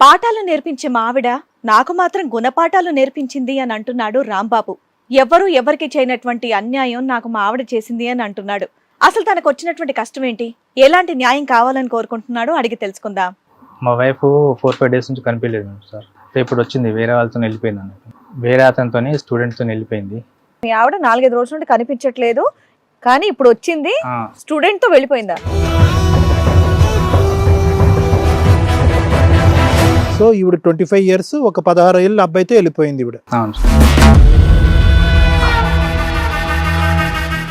పాఠాలు నేర్పించే మా ఆవిడ నాకు మాత్రం గుణపాఠాలు నేర్పించింది అని అంటున్నాడు రాంబాబు. ఎవ్వరూ ఎవరికి చేయనటువంటి అన్యాయం నాకు మా ఆవిడ చేసింది అని అంటున్నాడు. అసలు తనకు వచ్చినటువంటి కష్టం ఏంటి, ఎలాంటి న్యాయం కావాలని కోరుకుంటున్నాడో అడిగి తెలుసుకుందాం. మా వైఫ్ 4-5 డేస్ నుంచి కనిపించలేదు సార్. ఇప్పుడు వచ్చింది, వేరే వాళ్ళతో వెళ్ళిపోయింది అన్నట్టు. వేరే అతనితో స్టూడెంట్తో వెళ్ళిపోయింది. మీ ఆవిడ 4-5 రోజుల నుండి కనిపించట్లేదు, కానీ ఇప్పుడు వచ్చింది, స్టూడెంట్ తో వెళ్ళిపోయిందా? సో ఈవిడ 25 ఇయర్స్, ఒక 16 ఏళ్ళ అబ్బాయితో వెళ్ళిపోయింది ఈవిడ. అవును సార్.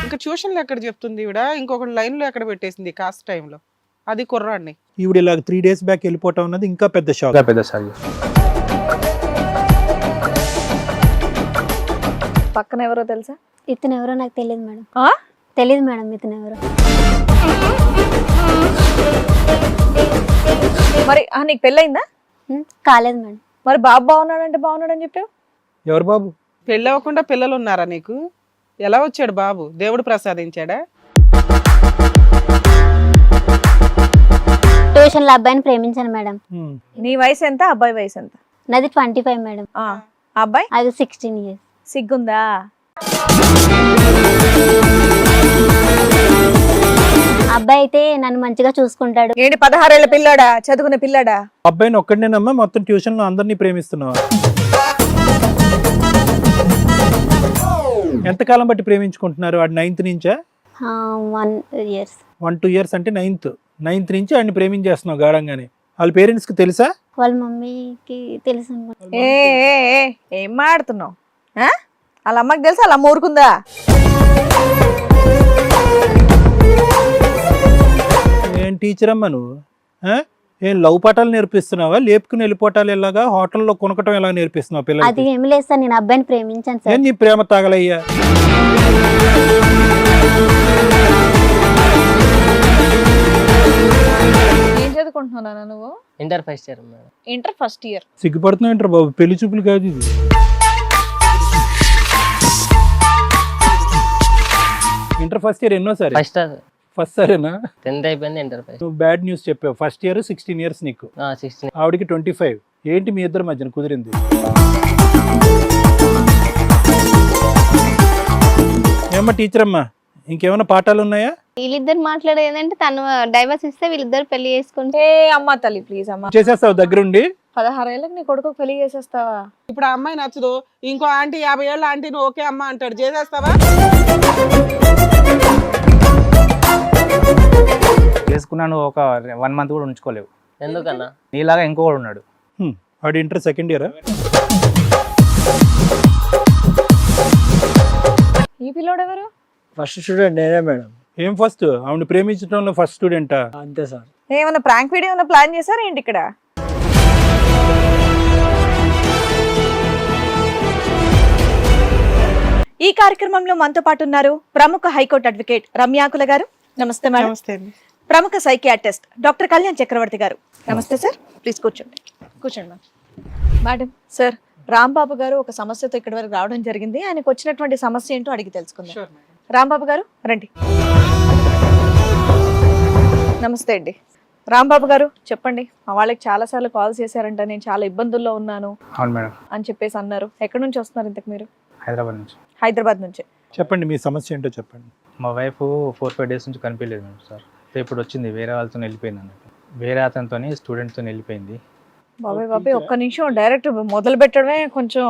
ఇంకా ట్యూషన్లో ఎక్కడ చెప్తుంది ఈవిడ, ఇంకొక లైన్లో ఎక్కడ పెట్టేసింది కాస్ట్ టైంలో, అది కుర్రాడిని. ఈవిడ ఇలా 3 డేస్ బ్యాక్ వెళ్ళిపోవటం అన్నది ఇంకా పెద్ద షాక్. ఇంకా పెద్ద సార్. పక్కన ఎవరో తెలుసా? ఇతను ఎవరో నాకు తెలియదు మేడం. ఆ? తెలియదు మేడం ఇతను ఎవరో. మరి నీకు పెళ్ళయిందా? కాలేదు మేడం. మరి బాబు బాగున్నాడంటే బాగున్నాడని చెప్పావు. ఎవరు బాబు? పెళ్ళి అవ్వకుండా పిల్లలు ఉన్నారా నీకు? ఎలా వచ్చాడు బాబు? దేవుడు ప్రసాదించాడా? ట్యూషన్లో అబ్బాయిని ప్రేమించాను మేడం. నీ వయసు ఎంత, అబ్బాయి వయసు ఎంత? నాది 25 మేడం. ఆ అబ్బాయి అది 16 ఇయర్స్. సిగ్గుందా? అబ్బాయి అయితే నన్ను మంచిగా చూసుకుంటాడు. ఏంటి 16 ఏళ్ల పిల్లాడా, చదువుకునే పిల్లాడా? అబ్బాయిని ఒక్కడనేనమ్మా మొత్తం ట్యూషన్ లో అందరినీ ప్రేమిస్తున్నావా? ఎంతకాలం బట్టి ప్రేమించుకుంటున్నారు? వాడు 9th నుంచా? 1 years. 1-2 years అంటే 9th నుంచి వాడిని ప్రేమించేస్తున్నావు గాఢంగానే. వాళ్ళ పేరెంట్స్ కి తెలుసా? వాళ్ళ మమ్మీకి తెలుసు అనుకుంటా. ఏం మాడుతున్నావు? వాళ్ళ అమ్మకి తెలుసా? వాళ్ళ అమ్మ ఊరుకుందా? ఏం టీచర్ అమ్మా నువ్వు? ఏం లవ్ పాఠాలు నేర్పిస్తున్నావా? లేపుకుని వెళ్ళిపోవటాలు ఎలాగా, హోటల్లో కొనకటం ఎలా నేర్పిస్తున్నావు అది పిల్లలకి? ఏమి లేదు సార్, నేను అబ్బాయిని ప్రేమించాను ఏం సార్. నీ ప్రేమ తాగలయ్యా? ఏం చదువుకుంటున్నావు నువ్వు? Inter first year madam. Inter first year. సిగ్గుపడుతున్నావు ఏంటారు బాబు? పెళ్లి చూపులు కాదు ఇది. ఇంటర్ ఫస్ట్ ఇయర్ ఎన్నోసారి? ఫస్ట్ సారేనా? 10th అయిపోయింది, ఇంటర్ ఫస్ట్. నువ్వు బ్యాడ్ న్యూస్ చెప్పావు. ఫస్ట్ ఇయర్ 16 ఇయర్స్ నీకు, 16. ఆవిడికి 25. ఏంటి మీ ఇద్దరు మధ్యన కుదిరింది? ఏమ్మా టీచర్ అమ్మా, ఇంకేమైనా పాఠాలు ఉన్నాయా? వీళ్ళిద్దరు మాట్లాడేదంటే తను డైవర్స్ ఇస్తే వీళ్ళిద్దరు పెళ్లి చేసుకుంటే. అమ్మా తల్లి ప్లీజ్ అమ్మా. చేసేస్తావు దగ్గరుండి? 16 ఏళ్ళకి నీ కొడుకు పెళ్లి చేసేస్తావా? ఇప్పుడు ఆ అమ్మాయి నచ్చదు, ఇంకో ఆంటీ 50 ఏళ్ళ ఆంటీ నువ్వు ఓకే అమ్మ అంటాడు, చేసేస్తావా? చేసుకున్నాను, ఒక 1 month కూడా ఉంచుకోలేవు. ఎందుకన్నా? నీలాగా ఇంకొకడు ఉన్నాడు. వాడు ఇంటర్ సెకండ్ ఇయరా? ఈ పిల్లోడు ఎవరు? ఫస్ట్ స్టూడెంట్ నేనే మేడం. ఏం ఫస్ట్? ఆవిడ ప్రేమించడంలో ఫస్ట్ స్టూడెంటా? అంతే సార్. ఏమన్నా ప్రాంక్ వీడియో ఏమైనా ప్లాన్ చేశారా ఏంటి ఇక్కడ? ఈ కార్యక్రమంలో మనతో పాటు ఉన్నారు ప్రముఖ హైకోర్టు అడ్వకేట్ రమ్యాకుల గారు. నమస్తే మేడం. నమస్తే అండి. ప్రముఖ సైకియాట్రిస్ట్ డాక్టర్ కళ్యాణ్ చక్రవర్తి గారు. నమస్తే సార్. ప్లీజ్ కూర్చోండి. కూర్చోండి మ్యామ్. మేడం సార్, రాంబాబు గారు ఒక సమస్యతో ఇక్కడి వరకు రావడం జరిగింది. ఆయనకు వచ్చినటువంటి సమస్య ఏంటో అడిగి తెలుసుకుందాం. రాంబాబు గారు రండి. నమస్తే అండి. రాంబాబు గారు చెప్పండి. మా వాళ్ళకి చాలా సార్లు కాల్ చేశారంట, నేను చాలా ఇబ్బందుల్లో ఉన్నాను అవును మేడం. అని చెప్పేసి అన్నారు. ఎక్కడి నుంచి వస్తున్నారు ఇంతకు మీరు? హైదరాబాద్ నుంచి. హైదరాబాద్ నుంచి. చెప్పండి, మీ సమస్య ఏంటో చెప్పండి. మా వైఫ్ 4-5 డేస్ నుంచి కనిపించలేదు మేడం సార్. ఇప్పుడు వచ్చింది, వేరే వాళ్ళతో వెళ్ళిపోయింది అన్నట్టు. వేరే అతనితో స్టూడెంట్తో వెళ్ళిపోయింది. బాబాయ్ ఒక్క నిమిషం, డైరెక్ట్ మొదలు పెట్టడమే కొంచెం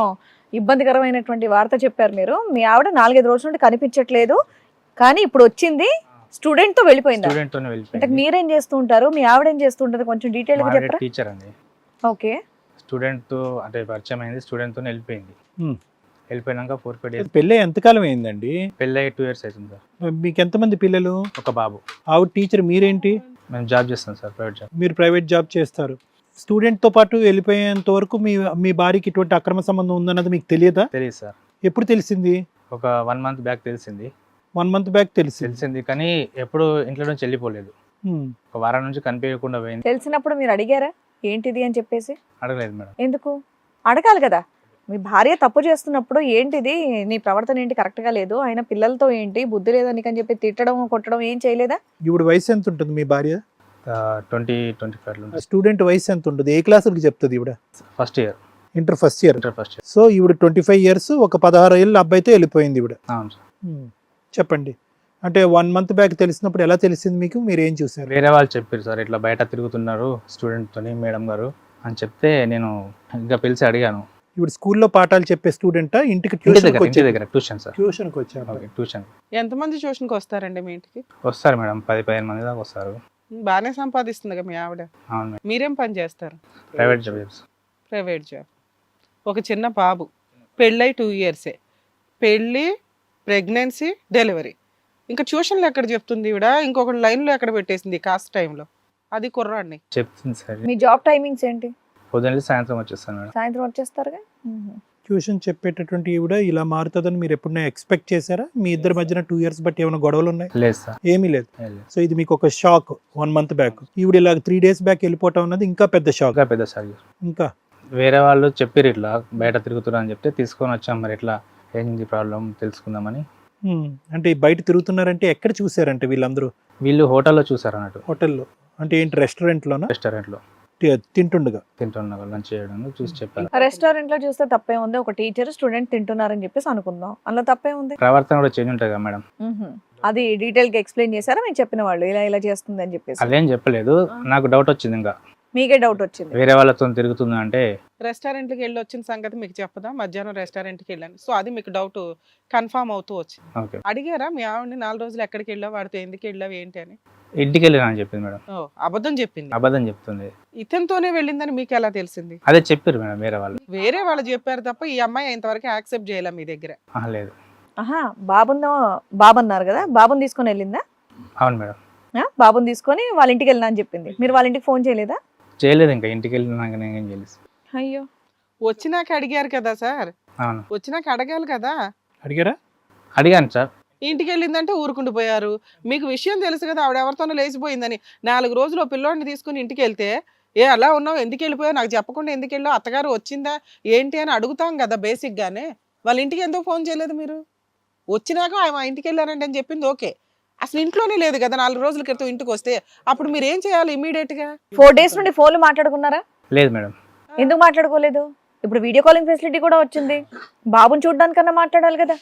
ఇబ్బందికరమైనటువంటి వార్త చెప్పారు మీరు. మీ ఆవిడ 4-5 రోజుల నుండి కనిపించట్లేదు, కానీ ఇప్పుడు వచ్చింది, స్టూడెంట్ తో వెళ్ళిపోయింది. స్టూడెంట్తో అంటే వెళ్ళిపోయింది. మీరేం చేస్తూ ఉంటారు, మీ ఆవిడ ఏం చేస్తూ ఉంటారు, కొంచెం డీటెయిల్ గా చెప్పరా? టీచర్ అండి. ఓకే. స్టూడెంట్తో అంటే పరిచయం అయింది, స్టూడెంట్తో వెళ్ళిపోయింది. వెళ్ళిపోయినాక 4-5 డేస్. పెళ్ళి ఎంతకాలం అయిందండి? పెళ్ళి 2 years అవుతుంది సార్. మీకు ఎంతమంది పిల్లలు? ఒక బాబు. ఆవిడ టీచర్, మీరేంటి? మేము జాబ్ చేస్తాం సార్, ప్రైవేట్ జాబ్. మీరు ప్రైవేట్ జాబ్ చేస్తారు. స్టూడెంట్తో పాటు వెళ్ళిపోయేంత వరకు మీ భార్యకి ఇటువంటి అక్రమ సంబంధం ఉందన్నది మీకు తెలియదా? తెలియదు సార్. ఎప్పుడు తెలిసింది? ఒక 1 month బ్యాక్ తెలిసింది. 1 month బ్యాక్ తెలిసింది. కానీ ఎప్పుడు ఇంట్లో నుంచి వెళ్ళిపోలేదు. ఒక వారం నుంచి కనిపించకుండా పోయింది. తెలిసినప్పుడు మీరు అడిగారా ఏంటిది అని చెప్పేసి? అడగలేదు మేడం. ఎందుకు అడగాలి కదా? మీ భార్య తప్పు చేస్తున్నప్పుడు ఏంటిది, నీ ప్రవర్తన ఏంటి కరెక్ట్ గా లేదు, ఆయన పిల్లలతో ఏంటి బుద్ధి లేదని చెప్పి తిట్టడం కొట్టడం ఏం చేయలేదా? ఇప్పుడు వయసు ఎంత ఉంటుంది మీ భార్య? 20-25 స్టూడెంట్ వయసు ఎంత ఉంటుంది? ఏ క్లాసులకి చెప్తుంది ఈవిడ? First year. Inter first year. First year. So ఈవిడ 25 years, ఒక 16 ఏళ్ళ అబ్బాయితో వెళ్ళిపోయింది ఈవిడ. అవును సార్. చెప్పండి, అంటే 1 month బ్యాక్ తెలిసినప్పుడు ఎలా తెలిసింది మీకు? మీరు ఏం చూసారు? వేరే వాళ్ళు చెప్పారు సార్, ఇట్లా బయట తిరుగుతున్నారు స్టూడెంట్తోని మేడం గారు అని చెప్తే నేను ఇంకా పిలిచి అడిగాను. ఇప్పుడు స్కూల్లో పాఠాలు చెప్పే స్టూడెంటా? ఇంటికి ఇంటి దగ్గర ట్యూషన్ సార్. ట్యూషన్కి వచ్చారు. Okay, tuition. ఎంతమంది ట్యూషన్కి వస్తారండి మీ ఇంటికి? వస్తారు మేడం, 10-15 మంది దాకా వస్తారు. బాగానే సంపాదిస్తుంది మీ ఆవిడ. అవును మేడం. మీరేం పని చేస్తారు? Private jobs. Private job. ఒక చిన్న బాబు, పెళ్ళై 2 years, పెళ్ళి, ప్రెగ్నెన్సీ, డెలివరీ. ఇంకా ట్యూషన్లు ఎక్కడ చెప్తుంది ఈవిడ? ఇంకొకటి లైన్లో ఎక్కడ పెట్టేసింది కాస్ట్ టైంలో? అది కుర్రాడిని చెప్తుంది సార్. మీ జాబ్ టైమింగ్స్ ఏంటి? పొద్దున్న సాయంత్రం వచ్చేస్తాను మేడం. సాయంత్రం వచ్చేస్తారుగా. ట్యూషన్ చెప్పేటటువంటి ఈవిడ ఇలా మారుతుందని మీరు ఎప్పుడైనా ఎక్స్పెక్ట్ చేశారా? మీ ఇద్దరి మధ్యన 2 years బట్టి ఏమైనా గొడవలు ఉన్నాయి? లేదు సార్. ఏమీ లేదు. లేదు. సో ఇది మీకు ఒక షాక్. 1 month బ్యాక్ ఈవిడ ఇలా 3 days బ్యాక్ వెళ్ళిపోవటం అన్నది ఇంకా పెద్ద షాక్. ఇంకా పెద్ద సార్. ఇంకా వేరే వాళ్ళు చెప్పారు ఇట్లా బయట తిరుగుతున్నా అని చెప్తే తీసుకొని వచ్చాం. మరి ఇట్లా ఏంది ప్రాబ్లం తెలుసుకుందామని. అంటే బయట తిరుగుతున్నారంటే ఎక్కడ చూసారంటే వీళ్ళందరూ? వీళ్ళు హోటల్లో చూసారు అన్నట్టు. హోటల్లో అంటే ఏంటి? రెస్టారెంట్లోనా? రెస్టారెంట్లో తింటుండగా తింటున్నా లంచ్ చేయడం చూసి చెప్పారు. రెస్టారెంట్ లో చూస్తే తప్పే ఉంది? ఒక టీచర్ స్టూడెంట్ తింటున్నారని చెప్పేసి అనుకుందాం, అందులో తప్పే ఉంది? ప్రవర్తన కూడా చేంజ్ ఉంటుంది కదా మేడం. అది డీటెయిల్ గా ఎక్స్ప్లెయిన్ చేశారా మీరు చెప్పిన వాళ్ళు ఇలా ఇలా చేస్తుంది అని చెప్పేసి? అదేం చెప్పలేదు, నాకు డౌట్ వచ్చింది. ఇంకా మీకే డౌట్ వచ్చింది వేరే వాళ్ళతో తిరుగుతుంది అంటే. రెస్టారెంట్కి వెళ్ళి వచ్చిన సంగతి మీకు చెప్పదా? మధ్యాహ్నం రెస్టారెంట్కి వెళ్ళాను, సో అది మీకు డౌట్ కన్ఫర్మ్ అవుతూ వచ్చింది. ఓకే. అడిగారా మీ ఆవిడని 4 రోజులు ఎక్కడికి వెళ్ళావు, వాడితో ఎందుకు వెళ్ళావు ఏంటి అని? ఇంటికి వెళ్ళినా అని చెప్పింది మేడం. ఓ, అబద్ధం చెప్పింది. అబద్ధం చెప్తుంది. ఇతనితోనే వెళ్ళిందని మీకు ఎలా తెలిసింది? అదే చెప్పారు మేడం వేరే వాళ్ళు. వేరే వాళ్ళు చెప్పారు తప్ప ఈ అమ్మాయి ఇంతవరకు యాక్సెప్ట్ చేయాల మీ దగ్గర? లేదు. ఆహా, బాబు అన్నారు కదా, బాబుని తీసుకొని వెళ్ళిందా? అవును మేడం. బాబుని తీసుకొని వాళ్ళ ఇంటికి వెళ్ళినా అని చెప్పింది. మీరు వాళ్ళ ఇంటికి ఫోన్ చేయలేదా? చేయలేదు. ఇంకా ఇంటికి వెళ్ళినాక నేనేం చేయలేదు. అయ్యో, వచ్చినాక అడిగారు కదా సార్? అవును. వచ్చినాక అడగాలి కదా. అడిగారా? అడిగాను సార్. ఇంటికి వెళ్ళిందంటే ఊరుకుంటూ పోయారు. మీకు విషయం తెలుసు కదా ఆవిడ ఎవరితోనో లేచిపోయిందని. 4 రోజులు పిల్లోడిని తీసుకుని ఇంటికి వెళ్తే ఏ అలా ఉన్నావు, ఎందుకు వెళ్ళిపోయావు, నాకు చెప్పకుండా ఎందుకు వెళ్ళావు, అత్తగారు వచ్చిందా ఏంటి అని అడుగుతాం కదా బేసిక్ గానే. వాళ్ళ ఇంటికి ఎందుకు ఫోన్ చేయలేదు మీరు? వచ్చినాక మా ఇంటికి వెళ్ళారంటే అని చెప్పింది ఓకే, అసలు ఇంట్లోనే లేదు కదా 4 రోజుల క్రితం ఇంటికి వస్తే. అప్పుడు మీరు ఏం చేయాలి ఇమీడియట్ గా? 4 days నుండి ఫోన్లు మాట్లాడుకున్నారా? లేదు మేడం. ఎందుకు మాట్లాడుకోలేదు? ఇప్పుడు వీడియో కాలింగ్ ఫెసిలిటీ కూడా వచ్చింది, బాబుని చూడడానికన్నా మాట్లాడాలి కదా.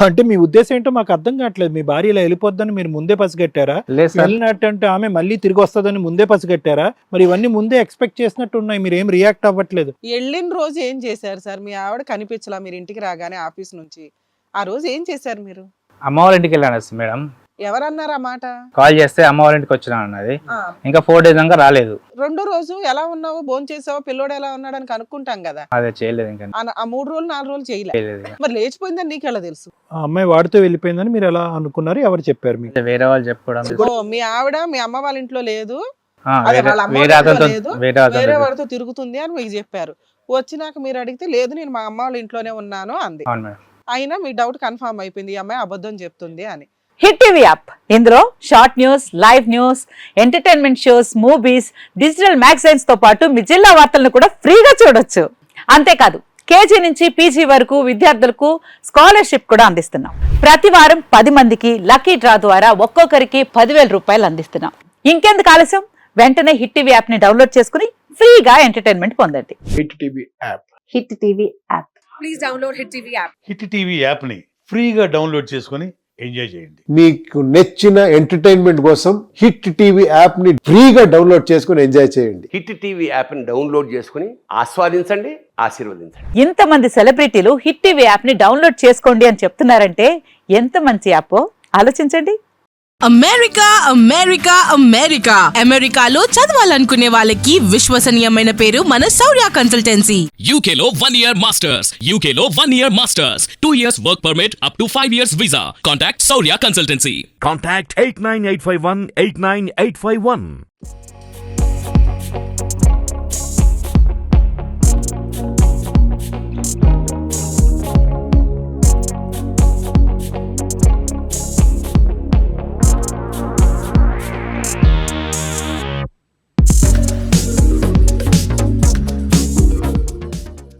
అంటే మీ ఉద్దేశం ఏంటో మాకు అర్థం కావట్లేదు. మీ భార్య ఇలా వెళ్ళిపోద్దని మీరు ముందే పసిగట్టారా? లేదు సార్. వెళ్ళినట్టు ఆమె మళ్ళీ తిరిగి వస్తుందని ముందే పసిగట్టారా? మరి ఇవన్నీ ముందే ఎక్స్పెక్ట్ చేసినట్టు ఉన్నాయి, మీరు ఏం రియాక్ట్ అవ్వట్లేదు. వెళ్ళిన రోజు ఏం చేశారు సార్? మీ ఆవిడ కనిపించలా మీరు ఇంటికి రాగానే ఆఫీస్ నుంచి? ఆ రోజు ఏం చేశారు మీరు? అమ్మ వాళ్ళ ఇంటికి వెళ్ళాను మేడం. ఎవరన్నారు ఆ మాట? కాల్ చేస్తే అమ్మ వాళ్ళ ఇంటికి వచ్చినా అన్నది. ఇంకా 4 days దాకా రాలేదు. 2వ రోజు ఎలా ఉన్నావు, భోజనం చేసావా, పిల్లోడు ఎలా ఉన్నాడు అని కనుక్కుంటాం కదా. అదే చేయలేదు. ఇంకా ఆ 3 రోజులు 4 రోజులు చేయలేదు. మరి లేచిపోయిందని నీకు ఎలా తెలుసు? ఆ అమ్మాయి వాడితో వెళ్ళిపోయిందని మీరు ఎలా అనుకున్నారు? ఎవరు చెప్పారు మీకు? వేరే వాళ్ళు చెప్పడం. మీ ఆవిడ మీ అమ్మ వాళ్ళ ఇంట్లో లేదు, వేరే వాడితో తిరుగుతుంది అని మీకు చెప్పారు. వచ్చినాక మీరు అడిగితే లేదు నేను మా అమ్మ వాళ్ళ ఇంట్లోనే ఉన్నాను అంది. అయినా మీ డౌట్ కన్ఫర్మ్ అయిపోయింది, ఈ అమ్మాయి అబద్ధం చెప్తుంది అని. హిట్ టీవీ యాప్, ఇందులో short news, live news, entertainment shows, movies, digital magazines తో పాటు మీ జిల్లా వార్తలను కూడా ఫ్రీగా చూడొచ్చు. అంతేకాదు కేజీ నుంచి పీజీ వరకు విద్యార్థులకు స్కాలర్షిప్ కూడా అందిస్తున్నాం. ప్రతి వారం 10 మందికి లక్కీ డ్రా ద్వారా ఒక్కొక్కరికి 10,000 రూపాయలు అందిస్తున్నాం. ఇంకెందుకు ఆలస్యం, వెంటనే హిట్ టీవీ యాప్ ని డౌన్లోడ్ చేసుకుని ఫ్రీగా ఎంటర్టైన్మెంట్ పొందండి. Hit TV app. Hit TV app. Please download hit TV app. Hit TV app ని ఫ్రీగా డౌన్లోడ్ చేసుకొని ఎంజాయ్ చేయండి. మీకు నచ్చిన ఎంటర్టైన్మెంట్ కోసం హిట్ టీవీ యాప్ ని ఫ్రీగా డౌన్లోడ్ చేసుకొని ఎంజాయ్ చేయండి. హిట్ టీవీ యాప్ ని డౌన్లోడ్ చేసుకుని ఆస్వాదించండి, ఆశీర్వదించండి. ఇంతమంది సెలబ్రిటీలు హిట్ టీవీ యాప్ ని డౌన్లోడ్ చేసుకోండి అని చెప్తున్నారంటే ఎంత మంచి యాప్ ఆలోచించండి. అమెరికా అమెరికా అమెరికా అమెరికాలో చదవాలనుకునే వాళ్ళకి విశ్వసనీయమైన పేరు మన శౌర్య కన్సల్టెన్సీ. యూకేలో 1 year మాస్టర్స్. యూకేలో 1 year masters. 2 years work permit up to 5 years visa. Contact Shaurya consultancy. Contact 89851 89851.